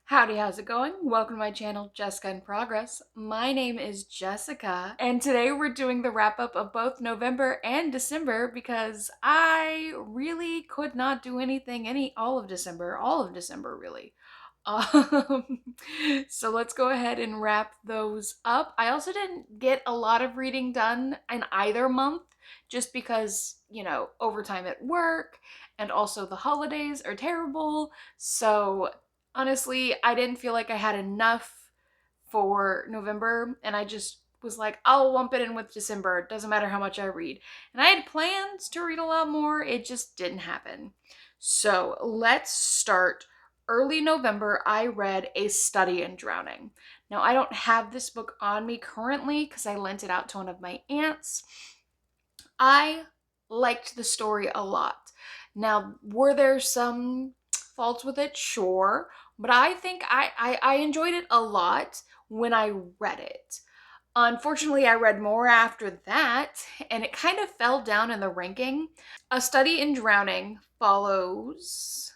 Howdy, how's it going? Welcome to my channel, Jessica in Progress. My name is Jessica, and today we're doing the wrap up of both November and December because I really could not do anything all of December really. Um, so let's go ahead and wrap those up. I also didn't get a lot of reading done in either month just because, overtime at work and also the holidays are terrible. So honestly, I didn't feel like I had enough for November, and I just was like, I'll lump it in with December. It doesn't matter how much I read. And I had plans to read a lot more, it just didn't happen. So let's start. Early November, I read A Study in Drowning. Now, I don't have this book on me currently because I lent it out to one of my aunts. I liked the story a lot. Now, were there some faults with it? Sure. But I think I enjoyed it a lot when I read it. Unfortunately, I read more after that, and it kind of fell down in the ranking. A Study in Drowning follows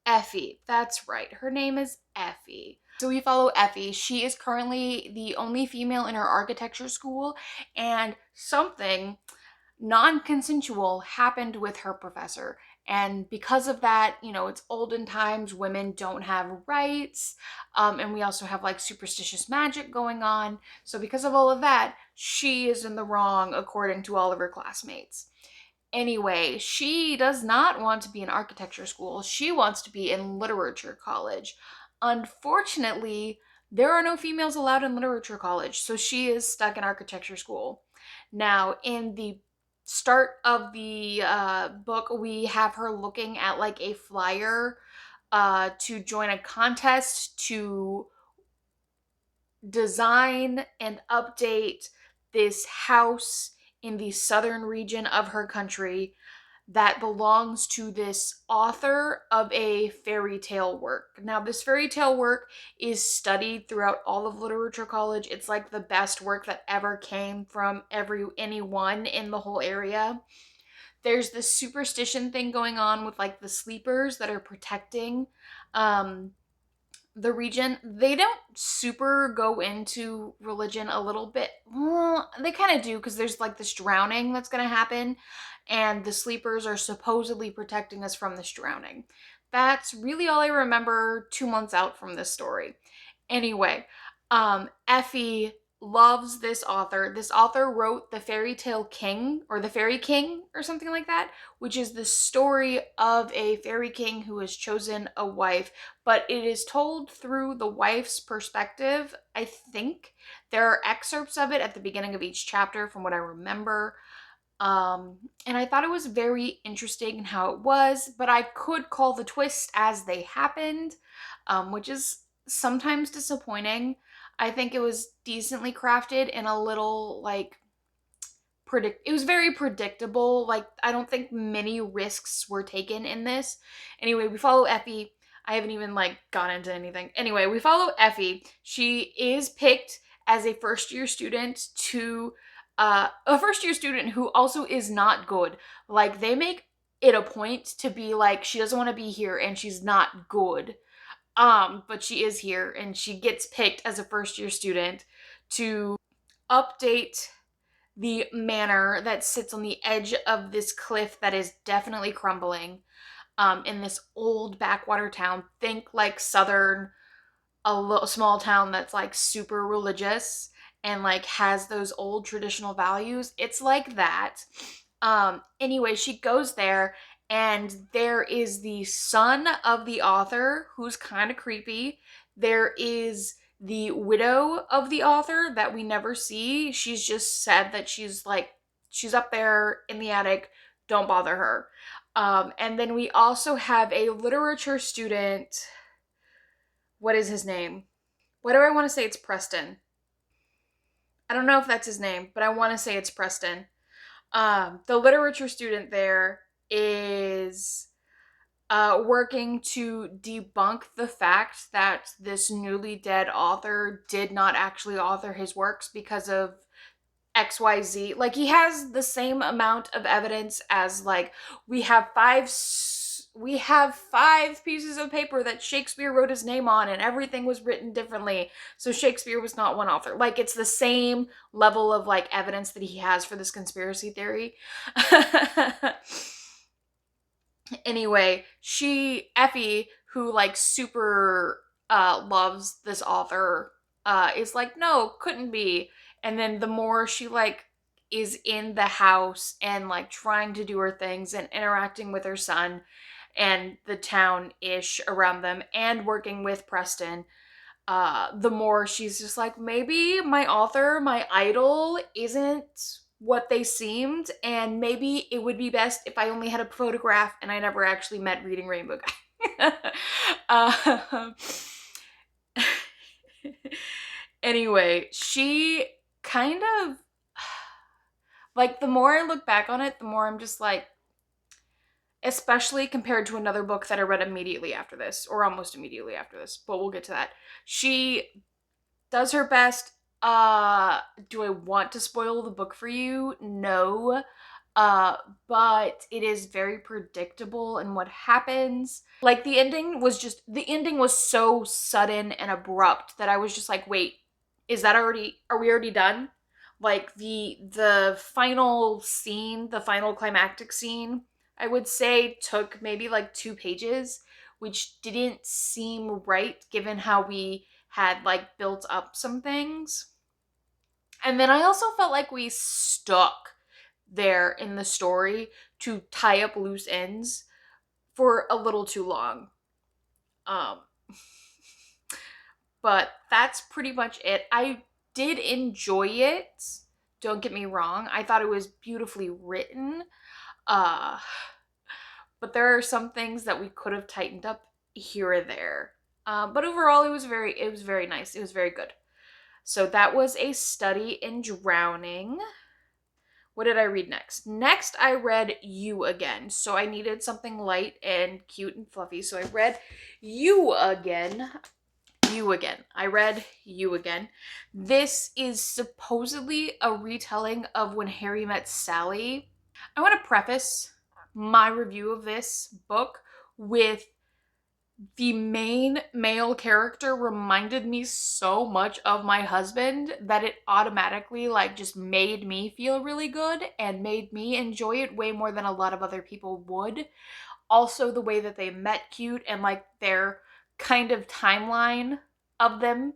Effie. That's right. Her name is Effie. So we follow Effie. She is currently the only female in her architecture school, and something non-consensual happened with her professor. And because of that, it's olden times, women don't have rights. And we also have like superstitious magic going on. So because of all of that, she is in the wrong according to all of her classmates. Anyway, she does not want to be in architecture school. She wants to be in literature college. Unfortunately, there are no females allowed in literature college, so she is stuck in architecture school. Now, in the start of the book, we have her looking at like a flyer to join a contest to design and update this house in the southern region of her country that belongs to this author of a fairy tale work. Now, this fairy tale work is studied throughout all of literature college. It's like the best work that ever came from anyone in the whole area. There's this superstition thing going on with like the sleepers that are protecting the region. They don't super go into religion a little bit. Well, they kind of do because there's like this drowning that's going to happen, and the sleepers are supposedly protecting us from this drowning. That's really all I remember 2 months out from this story. Anyway, Effie loves this author. This author wrote The Fairy Tale King, or The Fairy King, or something like that, which is the story of a fairy king who has chosen a wife, but it is told through the wife's perspective, I think. There are excerpts of it at the beginning of each chapter from what I remember. And I thought it was very interesting in how it was, but I could call the twist as they happened, which is sometimes disappointing. I think it was decently crafted and a little like it was very predictable. Like, I don't think many risks were taken in this. Anyway, we follow Effie. I haven't even like gone into anything. Anyway, we follow Effie. She is picked as a first year student to a first year student who also is not good. Like, they make it a point to be like she doesn't want to be here and she's not good. But she is here and she gets picked as a first year student to update the manor that sits on the edge of this cliff that is definitely crumbling, in this old backwater town. Think like southern, small town that's like super religious and like has those old traditional values. It's like that. Anyway, she goes there, and there is the son of the author who's kind of creepy. There is the widow of the author that we never see. She's just said that she's up there in the attic. Don't bother her. And then we also have a literature student. What is his name? Why do I want to say it's Preston? I don't know if that's his name, but I want to say it's Preston. The literature student there is working to debunk the fact that this newly dead author did not actually author his works because of XYZ. Like, he has the same amount of evidence as, like, we have we have 5 pieces of paper that Shakespeare wrote his name on and everything was written differently. So Shakespeare was not one author. Like, it's the same level of like evidence that he has for this conspiracy theory. Anyway, Effie, who like super loves this author, is like, no, couldn't be. And then the more she like is in the house and like trying to do her things and interacting with her son and the town ish around them and working with Preston, the more she's just like, maybe my author, my idol, isn't what they seemed, and maybe it would be best if I only had a photograph and I never actually met Reading Rainbow Guy. um, anyway, she kind of, like, the more I look back on it, the more I'm just like, especially compared to another book that I read immediately after this, or almost immediately after this, but we'll get to that. She does her best. Do I want to spoil the book for you? No. But it is very predictable in what happens. Like, the ending was so sudden and abrupt that I was just like, wait, are we already done? Like, the final scene, the final climactic scene, I would say took maybe like 2 pages, which didn't seem right given how we had like built up some things. And then I also felt like we stuck there in the story to tie up loose ends for a little too long. Um but that's pretty much it. I did enjoy it. Don't get me wrong. I thought it was beautifully written. Uh but there are some things that we could have tightened up here or there. But overall, it was very nice. It was very good. So that was A Study in Drowning. What did I read next? Next, I read You Again. So I needed something light and cute and fluffy. So I read You Again. You Again. I read You Again. This is supposedly a retelling of When Harry Met Sally. I want to preface my review of this book with the main male character reminded me so much of my husband that it automatically like just made me feel really good and made me enjoy it way more than a lot of other people would. Also, the way that they met cute and like their kind of timeline of them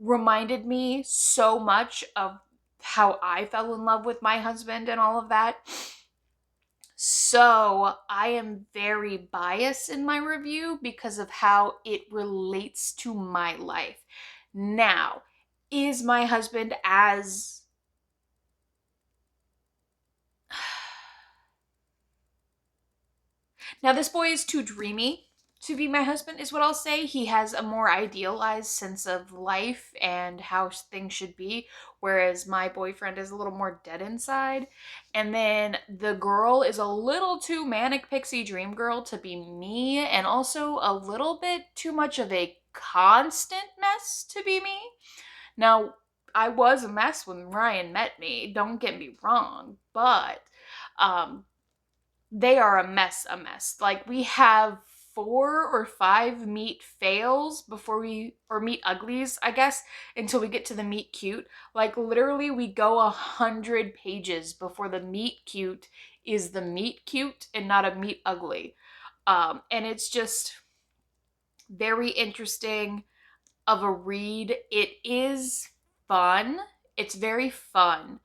reminded me so much of how I fell in love with my husband and all of that. So I am very biased in my review because of how it relates to my life. Now, is my husband as... Now, this boy is too dreamy to be my husband, is what I'll say. He has a more idealized sense of life and how things should be, whereas my boyfriend is a little more dead inside. And then the girl is a little too manic pixie dream girl to be me, and also a little bit too much of a constant mess to be me. Now, I was a mess when Ryan met me, don't get me wrong, but they are a mess. Like, we have 4 or 5 meet fails before or meet uglies, I guess, until we get to the meet cute. Like, literally, we go 100 pages before the meet cute is the meet cute and not a meet ugly. And it's just very interesting of a read. It is fun. It's very fun.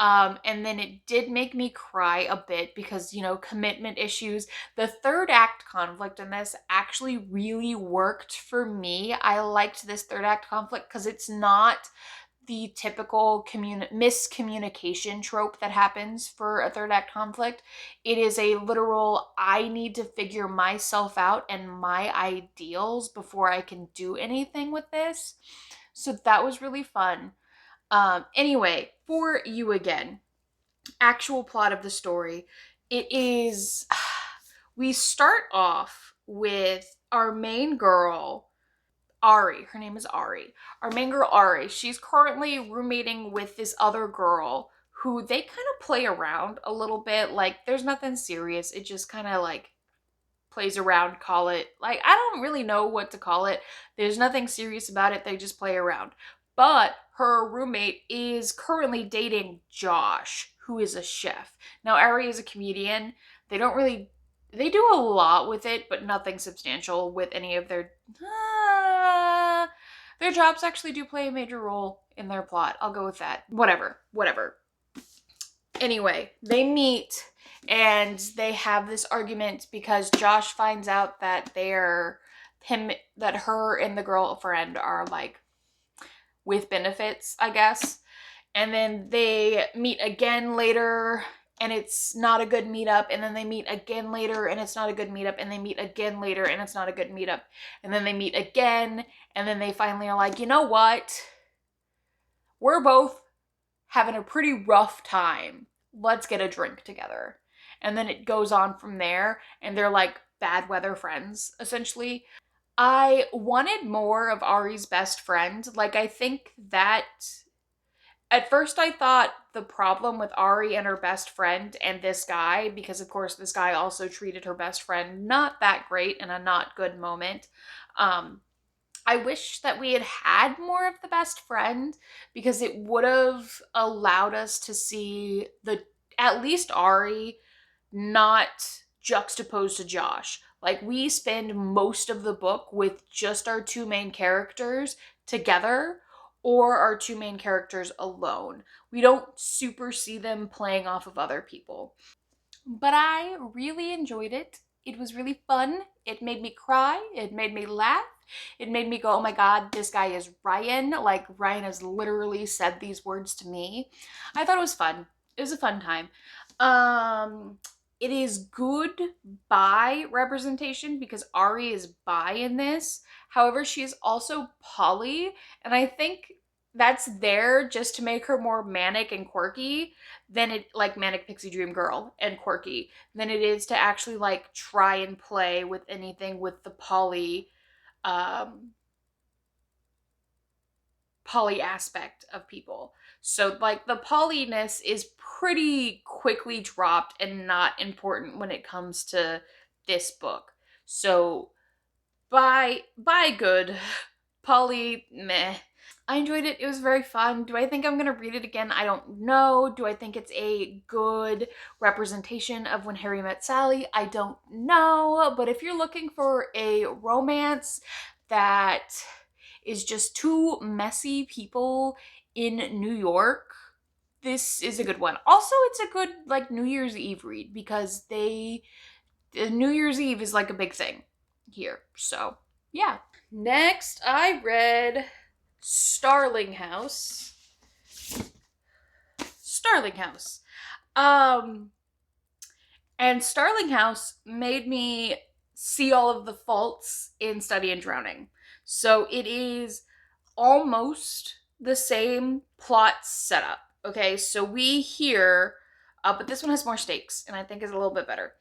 And then it did make me cry a bit because, commitment issues. The third act conflict in this actually really worked for me. I liked this third act conflict because it's not the typical miscommunication trope that happens for a third act conflict. It is a literal, I need to figure myself out and my ideals before I can do anything with this. So that was really fun. Anyway, for You Again, actual plot of the story, it is, we start off with our main girl, Ari. Her name is Ari. Our main girl, Ari, she's currently roommating with this other girl who they kind of play around a little bit. Like, there's nothing serious. It just kind of like plays around, call it. Like, I don't really know what to call it. There's nothing serious about it. They just play around. But her roommate is currently dating Josh, who is a chef. Now, Ari is a comedian. They don't really, they do a lot with it, but nothing substantial with any of their jobs actually do play a major role in their plot. I'll go with that. Whatever. Anyway, they meet and they have this argument because Josh finds out that that her and the girlfriend are like with benefits, I guess. And then they meet again later and it's not a good meetup. And then they meet again later and it's not a good meetup. And they meet again later and it's not a good meetup. And then they meet again. And then they finally are like, you know what? We're both having a pretty rough time. Let's get a drink together. And then it goes on from there. And they're like bad weather friends, essentially. I wanted more of Ari's best friend. Like, I think that at first I thought the problem with Ari and her best friend and this guy, because of course this guy also treated her best friend not that great in a not good moment. I wish that we had had more of the best friend because it would have allowed us to see at least Ari not juxtaposed to Josh. Like, we spend most of the book with just our two main characters together or our two main characters alone. We don't super see them playing off of other people. But I really enjoyed it. It was really fun. It made me cry. It made me laugh. It made me go, oh my God, this guy is Ryan. Like, Ryan has literally said these words to me. I thought it was fun. It was a fun time. It is good bi representation because Ari is bi in this. However, she is also poly, and I think that's there just to make her more manic and quirky than it, like manic pixie dream girl and quirky, than it is to actually like try and play with anything with the poly aspect of people. So like the polyness is pretty quickly dropped and not important when it comes to this book. So by good, poly meh. I enjoyed it. It was very fun. Do I think I'm going to read it again? I don't know. Do I think it's a good representation of When Harry Met Sally? I don't know. But if you're looking for a romance that is just two messy people in New York, this is a good one. Also, it's a good like New Year's Eve read because New Year's Eve is like a big thing here. So, yeah. Next, I read Starling House. And Starling House made me see all of the faults in Study and Drowning. So it is almost the same plot setup. Okay, so we hear, but this one has more stakes, and I think is a little bit better.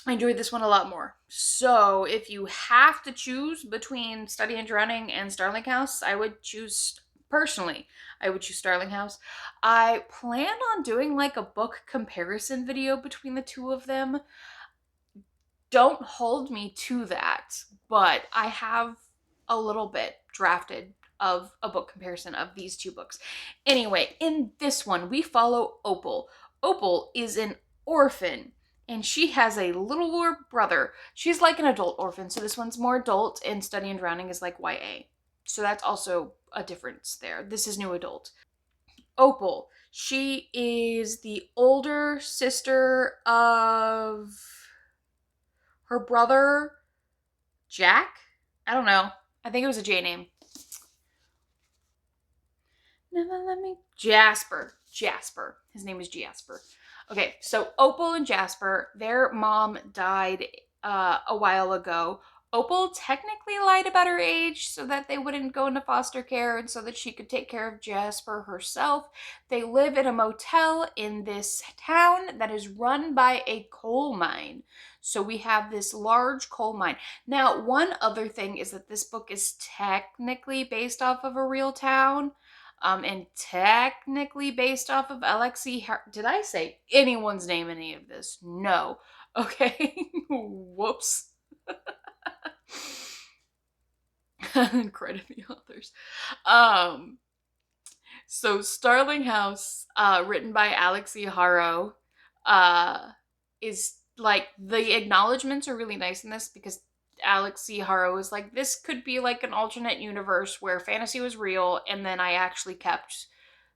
I enjoyed this one a lot more. So if you have to choose between Study and Drowning and Starling House, I would choose Starling House. I plan on doing like a book comparison video between the two of them. Don't hold me to that, but I have a little bit drafted of a book comparison of these two books. Anyway, in this one, we follow Opal. Opal is an orphan, and she has a littler brother. She's like an adult orphan, so this one's more adult, and Study and Drowning is like YA. So that's also a difference there. This is new adult. Opal, she is the older sister of her brother, Jack? I don't know. I think it was a J name. Jasper. His name is Jasper. Okay, so Opal and Jasper, their mom died a while ago. Opal technically lied about her age so that they wouldn't go into foster care and so that she could take care of Jasper herself. They live in a motel in this town that is run by a coal mine. So we have this large coal mine. Now, one other thing is that this book is technically based off of a real town. And technically based off of Alexi. Did I say anyone's name in any of this? No. Okay. Whoops. Credit the authors. Um, so Starling House, written by Alex E. Haro, uh, is like the acknowledgments are really nice in this because Alex C. Haro is like, this could be like an alternate universe where fantasy was real and then I actually kept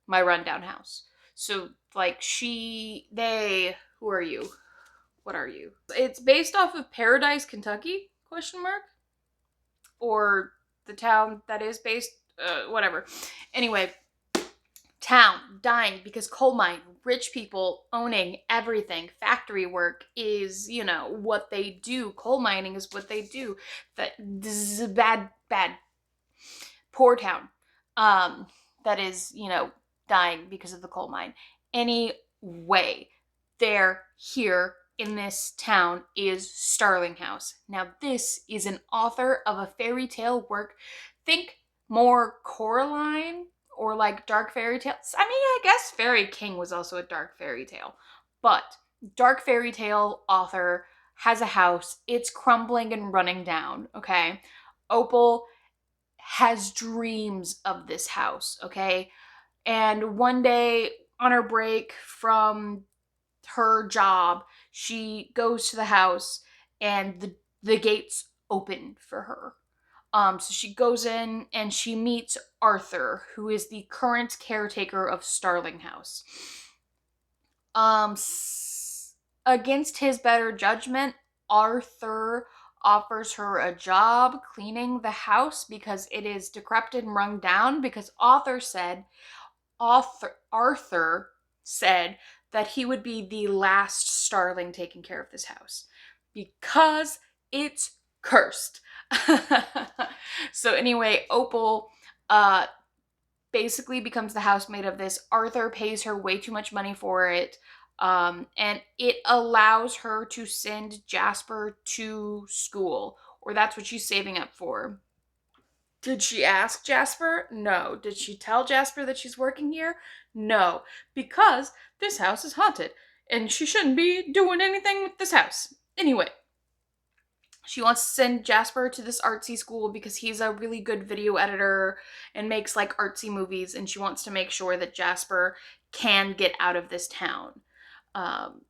my rundown house. So like who are you? What are you? It's based off of Paradise, Kentucky? Question mark? Or the town that is based, whatever. Anyway, town dying because coal mine, rich people owning everything, factory work is, what they do. Coal mining is what they do. This is a bad, poor town. That is, dying because of the coal mine. Anyway, they're here in this town is Starling House. Now, this is an author of a fairy tale work. Think more Coraline or like dark fairy tales. I mean, I guess Fairy King was also a dark fairy tale, but dark fairy tale author has a house. It's crumbling and running down, okay? Opal has dreams of this house, okay? And one day on her break from her job, she goes to the house and the gates open for her. So she goes in and she meets Arthur, who is the current caretaker of Starling House. Against his better judgment, Arthur offers her a job cleaning the house because it is decrepit and run down. Because Arthur said that he would be the last Starling taking care of this house because it's cursed. So anyway, Opal basically becomes the housemaid of this. Arthur pays her way too much money for it. And it allows her to send Jasper to school, or that's what she's saving up for. Did she ask Jasper? No. Did she tell Jasper that she's working here? No. Because this house is haunted, and she shouldn't be doing anything with this house. Anyway, she wants to send Jasper to this artsy school because he's a really good video editor and makes like artsy movies, and she wants to make sure that Jasper can get out of this town. Um,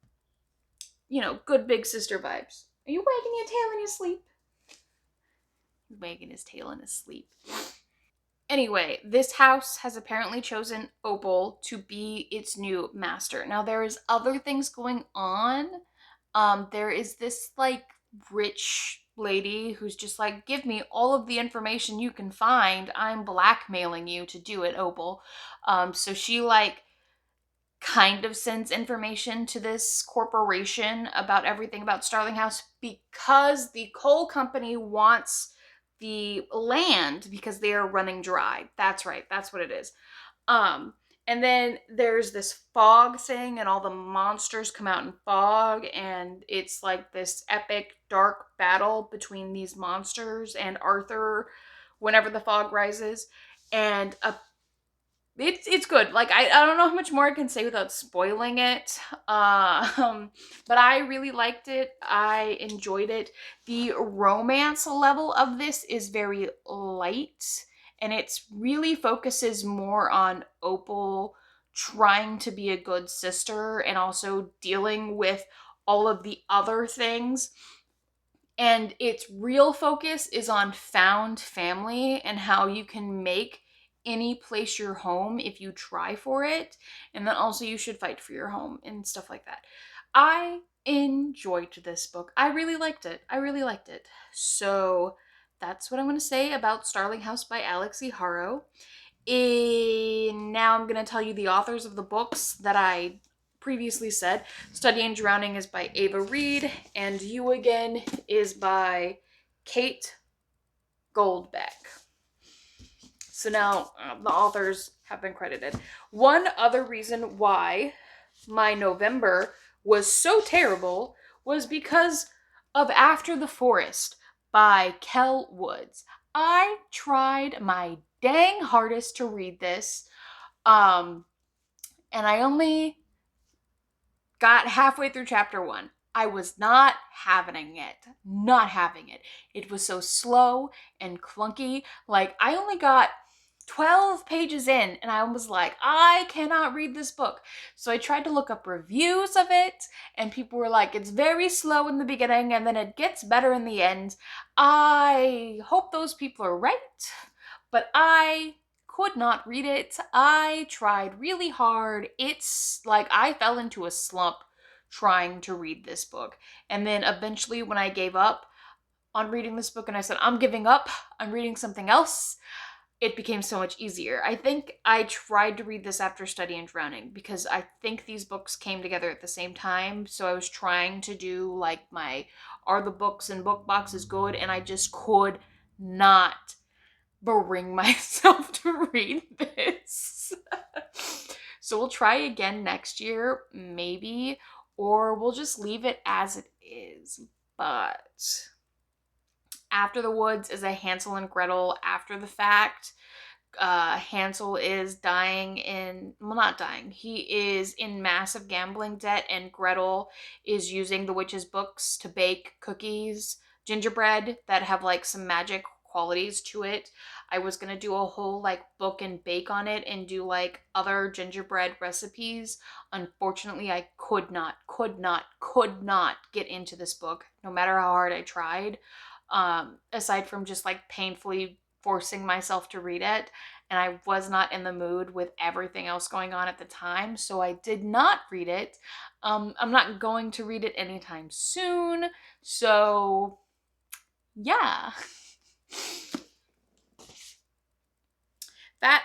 good big sister vibes. Are you wagging your tail in your sleep? He's wagging his tail in his sleep. Anyway, this house has apparently chosen Opal to be its new master. Now, there is other things going on. There is this, like, rich lady who's just like, give me all of the information you can find. I'm blackmailing you to do it, Opal. So she, like, kind of sends information to this corporation about everything about Starling House because the coal company wants the land because they are running dry. That's right. That's what it is. And then there's this fog thing, and all the monsters come out in fog, and it's like this epic dark battle between these monsters and Arthur whenever the fog rises. And it's good. Like, I don't know how much more I can say without spoiling it. But I really liked it. I enjoyed it. The romance level of this is very light, and it really focuses more on Opal trying to be a good sister and also dealing with all of the other things. And its real focus is on found family and how you can make any place your home if you try for it. And then also you should fight for your home and stuff like that. I enjoyed this book. I really liked it. I really liked it. So that's what I'm going to say about Starling House by Alex E. Haro. Now I'm going to tell you the authors of the books that I previously said. Study and Drowning is by Ava Reed, and You Again is by Kate Goldbeck. So now the authors have been credited. One other reason why my November was so terrible was because of After the Forest by Kel Woods. I tried my dang hardest to read this, and I only got halfway through chapter 1. I was not having it. Not having it. It was so slow and clunky. Like, I only got 12 pages in and I was like, I cannot read this book. So I tried to look up reviews of it and people were like, it's very slow in the beginning and then it gets better in the end. I hope those people are right, but I could not read it. I tried really hard. It's like I fell into a slump trying to read this book. And then eventually, when I gave up on reading this book and I said, I'm giving up, I'm reading something else, it became so much easier. I think I tried to read this after Study and Drowning because I think these books came together at the same time. So I was trying to do like my are the books and book boxes good, and I just could not bring myself to read this. So we'll try again next year, maybe, or we'll just leave it as it is. But After the Woods is a Hansel and Gretel after the fact. Hansel is not dying, he is in massive gambling debt, and Gretel is using the witch's books to bake cookies, gingerbread, that have like some magic qualities to it. I was gonna do a whole like book and bake on it and do like other gingerbread recipes. Unfortunately, I could not get into this book, no matter how hard I tried. Aside from just like painfully forcing myself to read it, and I was not in the mood with everything else going on at the time, so I did not read it. I'm not going to read it anytime soon, so yeah. That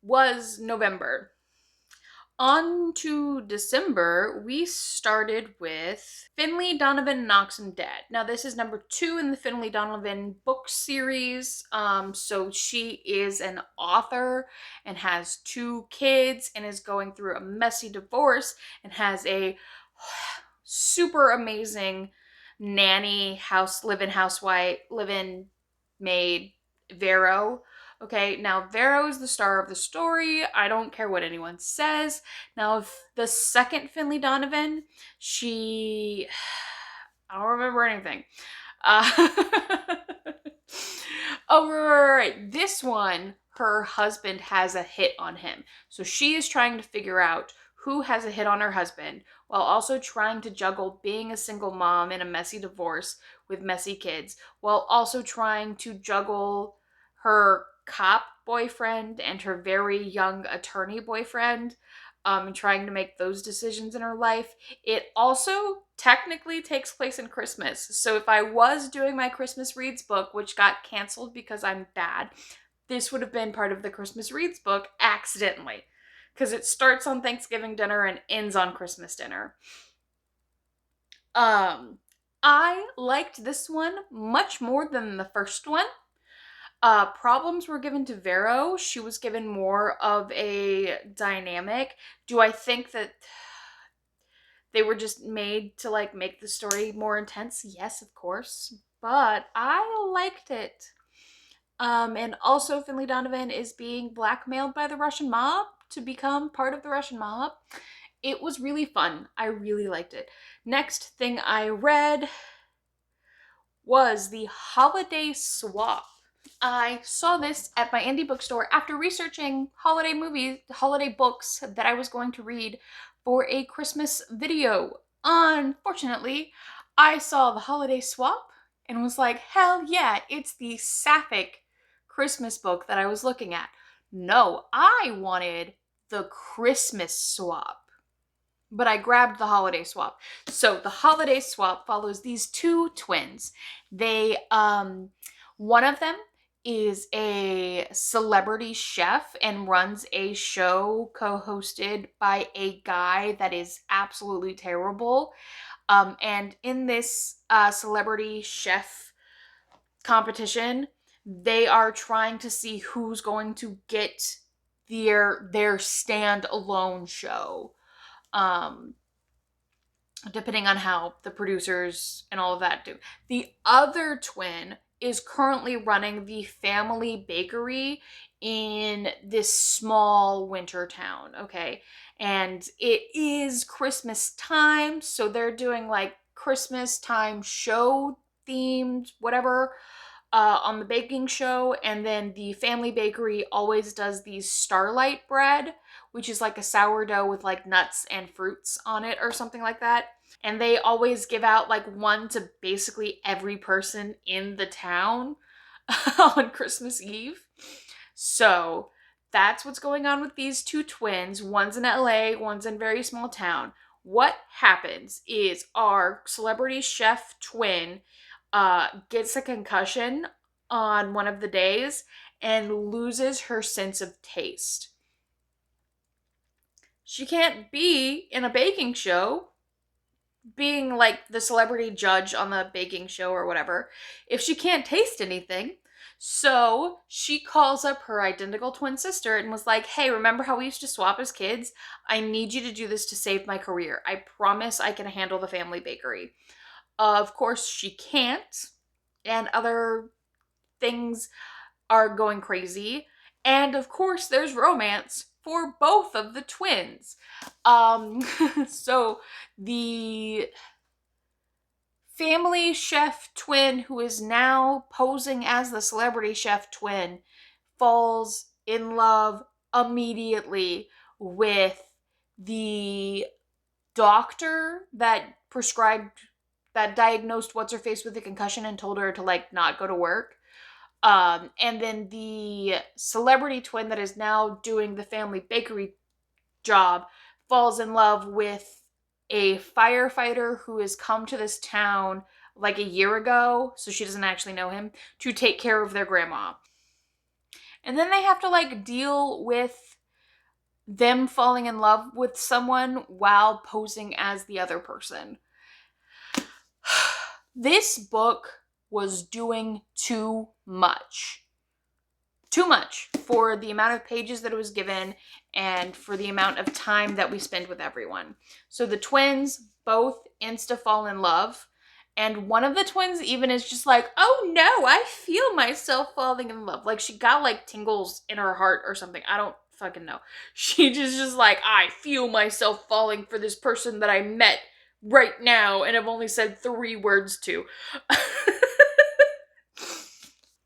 was November. On to December, we started with Finley Donovan Knocks 'Em Dead. Now, this is number 2 in the Finley Donovan book series. So she is an author and has 2 kids and is going through a messy divorce and has a super amazing nanny, live-in maid, Vero. Okay, now Vero is the star of the story. I don't care what anyone says. Now, the second Finley Donovan, I don't remember anything. Uh, oh, right. This one, her husband has a hit on him. So she is trying to figure out who has a hit on her husband while also trying to juggle being a single mom in a messy divorce with messy kids, while also trying to juggle her cop boyfriend and her very young attorney boyfriend, and trying to make those decisions in her life. It also technically takes place in Christmas. So if I was doing my Christmas Reads book, which got canceled because I'm bad, this would have been part of the Christmas Reads book accidentally, because it starts on Thanksgiving dinner and ends on Christmas dinner. I liked this one much more than the first one. Problems were given to Vero. She was given more of a dynamic. Do I think that they were just made to like make the story more intense? Yes, of course. But I liked it. And also Finley Donovan is being blackmailed by the Russian mob to become part of the Russian mob. It was really fun. I really liked it. Next thing I read was The Holiday Swap. I saw this at my indie bookstore after researching holiday books that I was going to read for a Christmas video. Unfortunately, I saw The Holiday Swap and was like, hell yeah, it's the sapphic Christmas book that I was looking at. No, I wanted the Christmas swap. But I grabbed The Holiday Swap. So The Holiday Swap follows these 2 twins. One of them is a celebrity chef and runs a show co-hosted by a guy that is absolutely terrible. And in this celebrity chef competition, they are trying to see who's going to get their standalone show. Depending on how the producers and all of that do. The other twin is currently running the family bakery in this small winter town, okay? And it is Christmas time, so they're doing like Christmas time show themed, whatever, on the baking show. And then the family bakery always does these starlight bread, which is like a sourdough with like nuts and fruits on it or something like that. And they always give out like one to basically every person in the town on Christmas Eve. So that's what's going on with these two twins. One's in LA, one's in a very small town. What happens is our celebrity chef twin gets a concussion on one of the days and loses her sense of taste. She can't be in a baking show being like the celebrity judge on the baking show or whatever if she can't taste anything. So she calls up her identical twin sister and was like, hey, remember how we used to swap as kids? I need you to do this to save my career. I promise I can handle the family bakery. Of course, she can't, and other things are going crazy. And of course, there's romance for both of the twins. So the family chef twin, who is now posing as the celebrity chef twin, falls in love immediately with the doctor that prescribed, that diagnosed what's her face with a concussion and told her to like not go to work. And then the celebrity twin that is now doing the family bakery job falls in love with a firefighter who has come to this town like a year ago, so she doesn't actually know him, to take care of their grandma. And then they have to like deal with them falling in love with someone while posing as the other person. This book was doing too much. Too much for the amount of pages that it was given and for the amount of time that we spend with everyone. So the twins both insta fall in love. And one of the twins even is just like, oh no, I feel myself falling in love. Like she got like tingles in her heart or something. I don't fucking know. She just like, I feel myself falling for this person that I met right now and have only said 3 words to.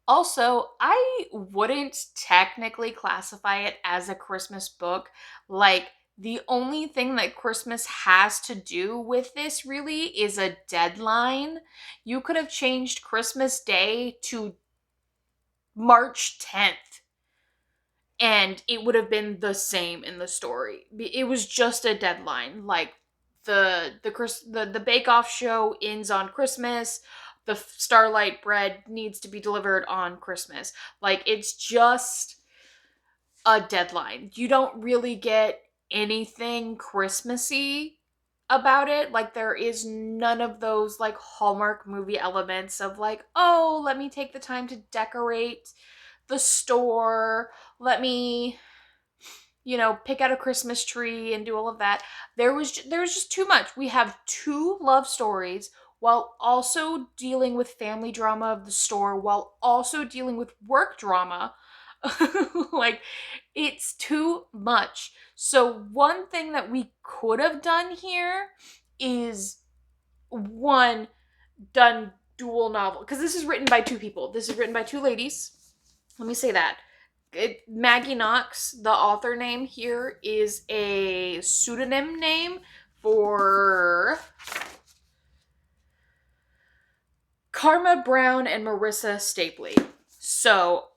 Also, I wouldn't technically classify it as a Christmas book. Like, the only thing that Christmas has to do with this really is a deadline. You could have changed Christmas Day to March 10th and it would have been the same in the story. It was just a deadline. Like the Bake Off show ends on Christmas. The Starlight bread needs to be delivered on Christmas. Like it's just a deadline. You don't really get anything Christmassy about it. Like there is none of those like Hallmark movie elements of like, oh, let me take the time to decorate the store. Let me, pick out a Christmas tree and do all of that. There was just too much. We have 2 love stories while also dealing with family drama of the store, while also dealing with work drama. Like, it's too much. So one thing that we could have done here is, one, done dual novel. Because this is written by 2 people. This is written by 2 ladies. Let me say that. Maggie Knox, the author name here, is a pseudonym name for Karma Brown and Marissa Stapley. So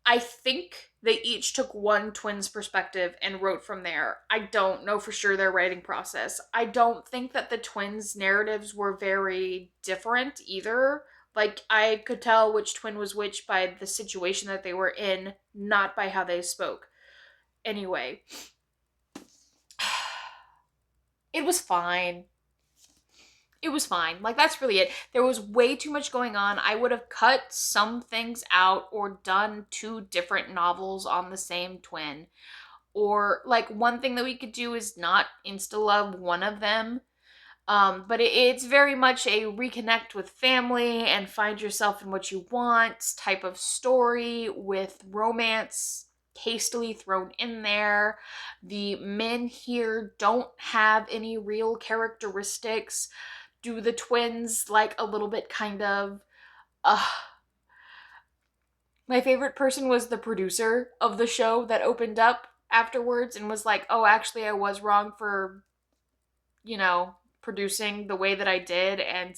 I think they each took one twin's perspective and wrote from there. I don't know for sure their writing process. I don't think that the twins' narratives were very different either. Like, I could tell which twin was which by the situation that they were in, not by how they spoke. Anyway, it was fine. It was fine. Like, that's really it. There was way too much going on. I would have cut some things out or done 2 different novels on the same twin. Or, like, one thing that we could do is not insta-love one of them. But it's very much a reconnect with family and find yourself in what you want type of story with romance hastily thrown in there. The men here don't have any real characteristics, do the twins like a little bit kind of uh my favorite person was the producer of the show that opened up afterwards and was like, "Oh, actually I was wrong for, you know, producing the way that I did and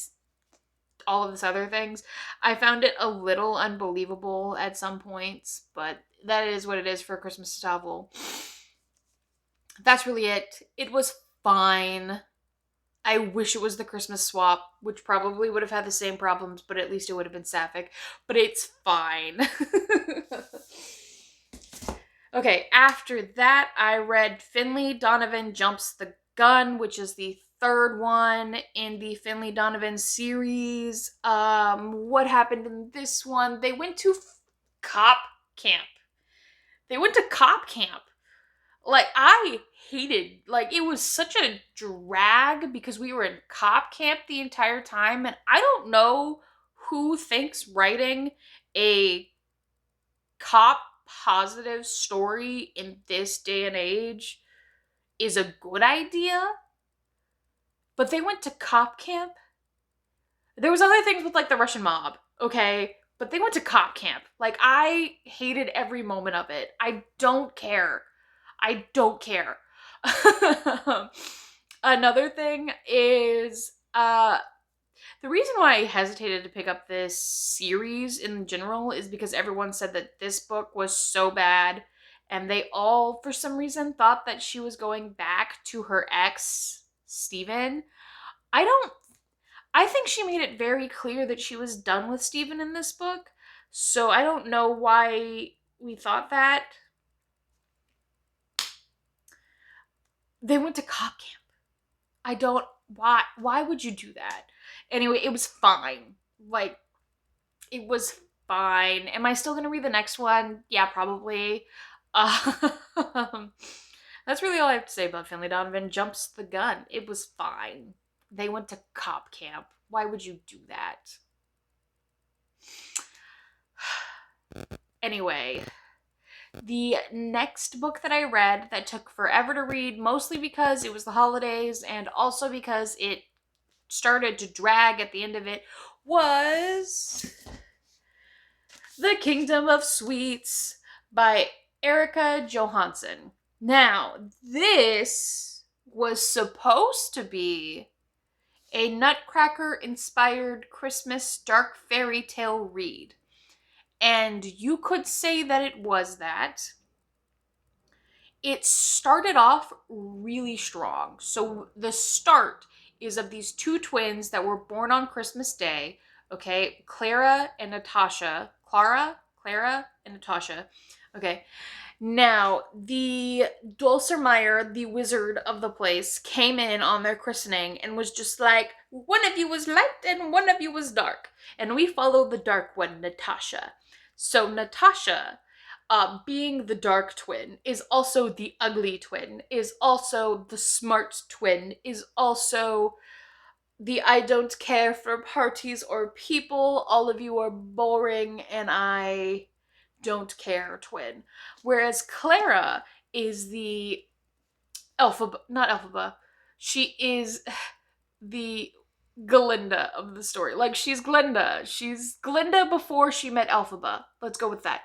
all of this other things." I found it a little unbelievable at some points, but that is what it is for a Christmas novel. That's really it. It was fine. I wish it was the Christmas swap, which probably would have had the same problems, but at least it would have been sapphic. But it's fine. Okay, after that, I read Finley Donovan Jumps the Gun, which is the third one in the Finley Donovan series. What happened in this one? They went to cop camp. They went to cop camp. Like, I hated, like, it was such a drag because we were in cop camp the entire time, and I don't know who thinks writing a cop positive story in this day and age is a good idea, but they went to cop camp. There was other things with, like, the Russian mob, okay? But they went to cop camp. Like, I hated every moment of it. I don't care. I don't care. Another thing is the reason why I hesitated to pick up this series in general is because everyone said that this book was so bad, and they all, for some reason, thought that she was going back to her ex, Steven. I don't I think she made it very clear that she was done with Steven in this book. So I don't know why we thought that. They went to cop camp. I don't why would you do that? Anyway, it was fine. Like, it was fine. Am I still gonna read the next one? Yeah, probably. Um, that's really all I have to say about Finley Donovan Jumps the Gun. It was fine. They went to cop camp. Why would you do that? Anyway, the next book that I read that took forever to read, mostly because it was the holidays and also because it started to drag at the end of it, was The Kingdom of Sweets by Erica Johansson. Now, this was supposed to be a Nutcracker-inspired Christmas dark fairy tale read. And you could say that it was that. It started off really strong. So the start is of these two twins that were born on Christmas Day, okay? Clara and Natasha. Clara and Natasha. Okay. Now, the Dulcermeyer, the wizard of the place, came in on their christening and was just like, one of you was light and one of you was dark. And we followed the dark one, Natasha. So Natasha, being the dark twin, is also the ugly twin, is also the smart twin, is also the I don't care for parties or people, all of you are boring, and I don't care twin. Whereas Clara is the not Elphaba, she is the Glinda of the story. Like, she's Glinda. She's Glinda before she met Elphaba. Let's go with that.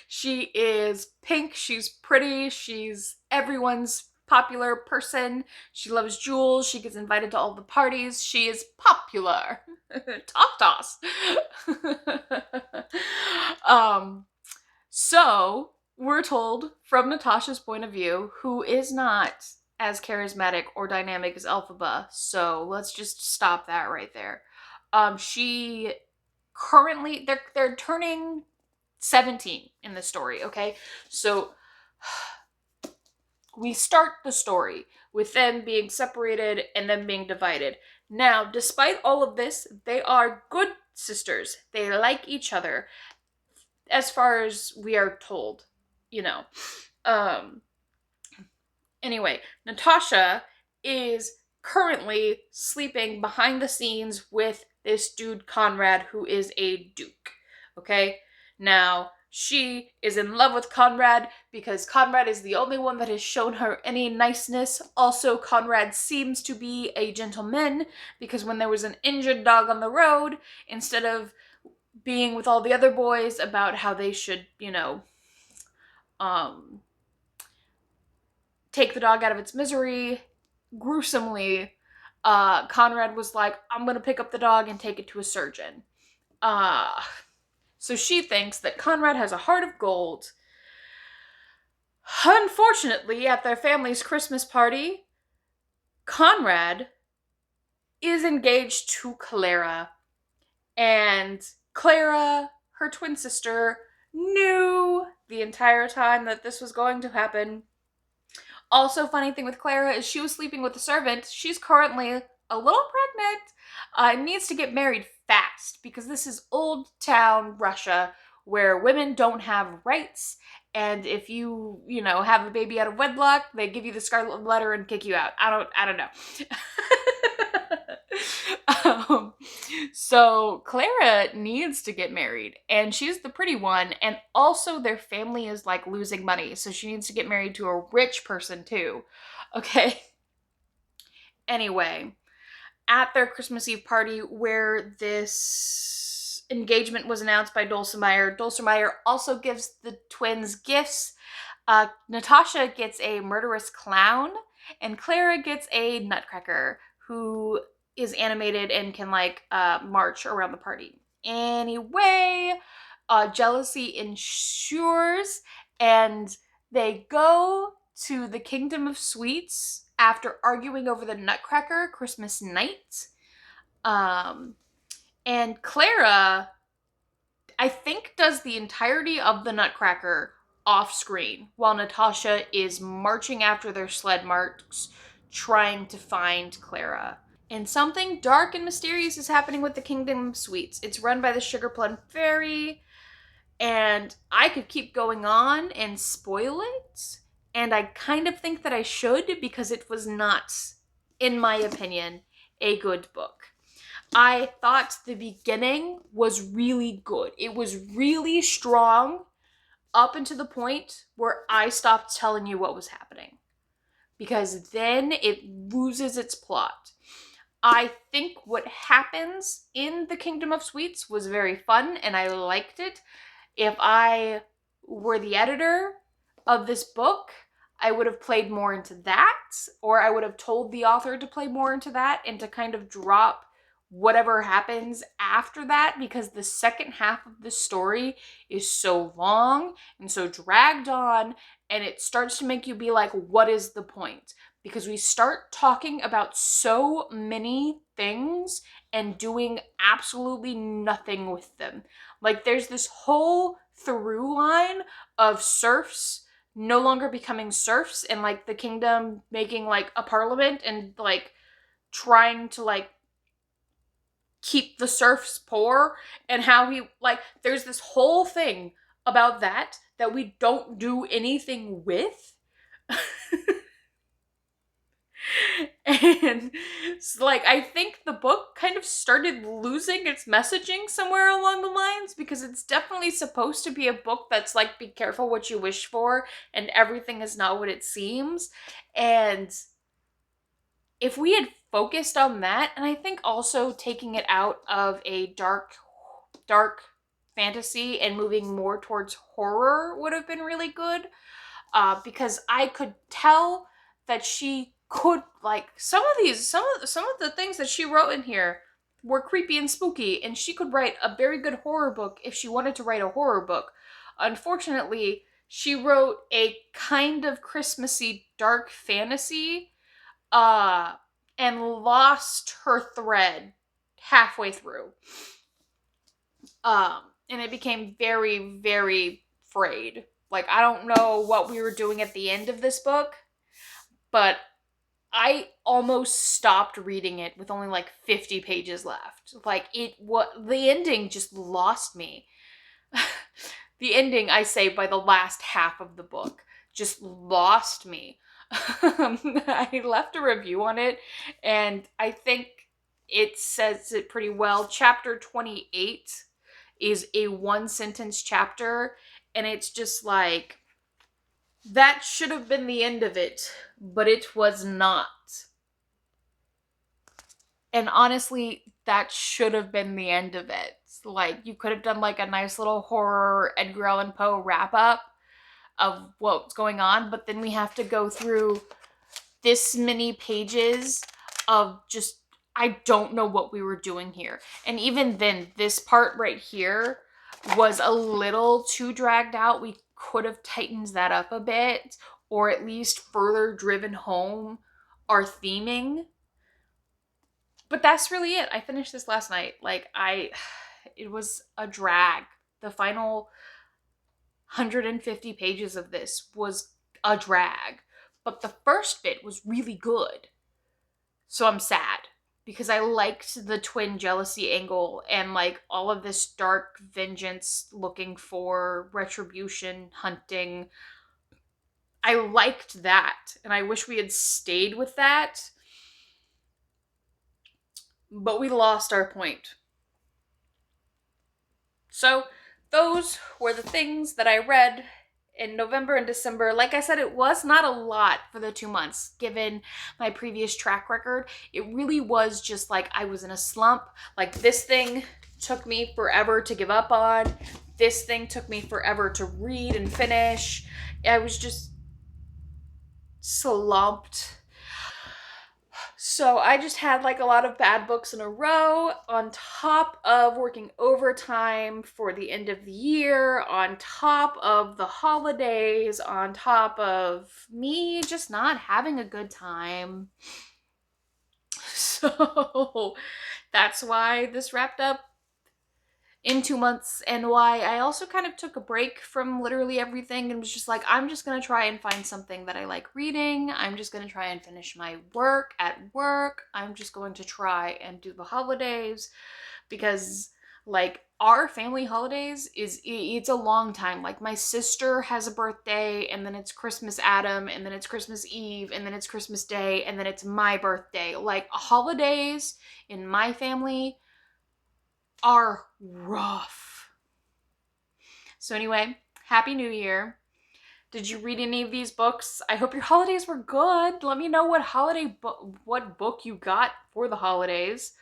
She is pink, she's pretty, she's everyone's popular person. She loves jewels, she gets invited to all the parties, she is popular. Toss. So we're told from Natasha's point of view, who is not as charismatic or dynamic as Elphaba, so let's just stop that right there. She currently, they're turning 17 in the story, okay? So we start the story with them being separated and them being divided. Now, despite all of this, they are good sisters. They like each other, as far as we are told, you know. Anyway, Natasha is currently sleeping behind the scenes with this dude Conrad, who is a duke, okay? Now, She is in love with Conrad because Conrad is the only one that has shown her any niceness. Also, Conrad seems to be a gentleman because when there was an injured dog on the road, instead of being with all the other boys about how they should, um, take the dog out of its misery, gruesomely, Conrad was like, I'm gonna pick up the dog and take it to a surgeon. Uh, so she thinks that Conrad has a heart of gold. Unfortunately, at their family's Christmas party, Conrad is engaged to Clara. And Clara, her twin sister, knew the entire time that this was going to happen. Also, funny thing with Clara is she was sleeping with a servant. She's currently a little pregnant. Needs to get married fast because this is old town Russia where women don't have rights. And if you have a baby out of wedlock, they give you the scarlet letter and kick you out. I don't know. So Clara needs to get married, and she's the pretty one, and also their family is like losing money, so she needs to get married to a rich person too. Okay. Anyway, at their Christmas Eve party where this engagement was announced by Dulcimer, Dulcimer also gives the twins gifts. Natasha gets a murderous clown, and Clara gets a nutcracker who is animated and can march around the party. Anyway, jealousy ensures, and they go to the Kingdom of Sweets after arguing over the nutcracker Christmas night. And Clara, I think, does the entirety of the nutcracker off screen while Natasha is marching after their sled marks trying to find Clara. And something dark and mysterious is happening with the Kingdom of Sweets. It's run by the Sugar Plum Fairy, and I could keep going on and spoil it, and I kind of think that I should because it was not, in my opinion, a good book. I thought the beginning was really good. It was really strong up until the point where I stopped telling you what was happening, because then it loses its plot. I think what happens in the Kingdom of Sweets was very fun and I liked it. If I were the editor of this book, I would have played more into that, or I would have told the author to play more into that and to kind of drop whatever happens after that, because the second half of the story is so long and so dragged on, and it starts to make you be like, what is the point? Because we start talking about so many things and doing absolutely nothing with them. Like, there's this whole through line of serfs no longer becoming serfs, and like the kingdom making like a parliament and like trying to like keep the serfs poor, and how he there's this whole thing about that we don't do anything with. And I think the book kind of started losing its messaging somewhere along the lines, because it's definitely supposed to be a book that's like, be careful what you wish for and everything is not what it seems. And if we had focused on that, and I think also taking it out of a dark fantasy and moving more towards horror would have been really good, because I could tell that she could some of the things that she wrote in here were creepy and spooky, and she could write a very good horror book if she wanted to write a horror book. Unfortunately, she wrote a kind of Christmassy dark fantasy, and lost her thread halfway through. And it became very, very frayed. I don't know what we were doing at the end of this book, but I almost stopped reading it with only 50 pages left. The ending just lost me. The ending, I say, by the last half of the book, just lost me. I left a review on it, and I think it says it pretty well. Chapter 28 is a one-sentence chapter, And it's just like, that should have been the end of it, but it was not. And honestly, that should have been the end of it. Like, you could have done like a nice little horror Edgar Allan Poe wrap up of what's going on, but then we have to go through this many pages of just, I don't know what we were doing here. And even then, this part right here was a little too dragged out. We could have tightened that up a bit, or at least further driven home our theming. But that's really it. I finished this last night. It was a drag. The final 150 pages of this was a drag. But the first bit was really good. So I'm sad because I liked the twin jealousy angle and like all of this dark vengeance looking for retribution hunting. I liked that and I wish we had stayed with that. But we lost our point. So those were the things that I read in November and December. Like I said, it was not a lot for the 2 months given my previous track record. It really was just like I was in a slump. Like, this thing took me forever to give up on. This thing took me forever to read and finish. I was just slumped. So I just had like a lot of bad books in a row on top of working overtime for the end of the year, on top of the holidays, on top of me just not having a good time. So that's why this wrapped up in 2 months, and why I also kind of took a break from literally everything and was just like, I'm just gonna try and find something that I like reading. I'm just gonna try and finish my work at work. I'm just going to try and do the holidays, because like our family holidays it's a long time. Like, my sister has a birthday, and then it's Christmas Adam, and then it's Christmas Eve, and then it's Christmas Day, and then it's my birthday. Like, holidays in my family are rough. So anyway, Happy New Year. Did you read any of these books? I hope your holidays were good. Let me know what book you got for the holidays.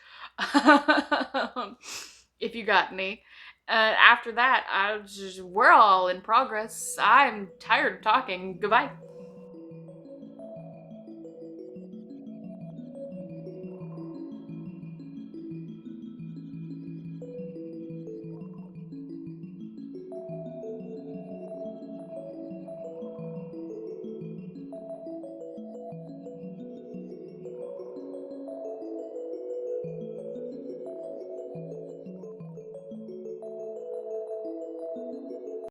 If you got any. After that, we're all in progress. I'm tired of talking. Goodbye.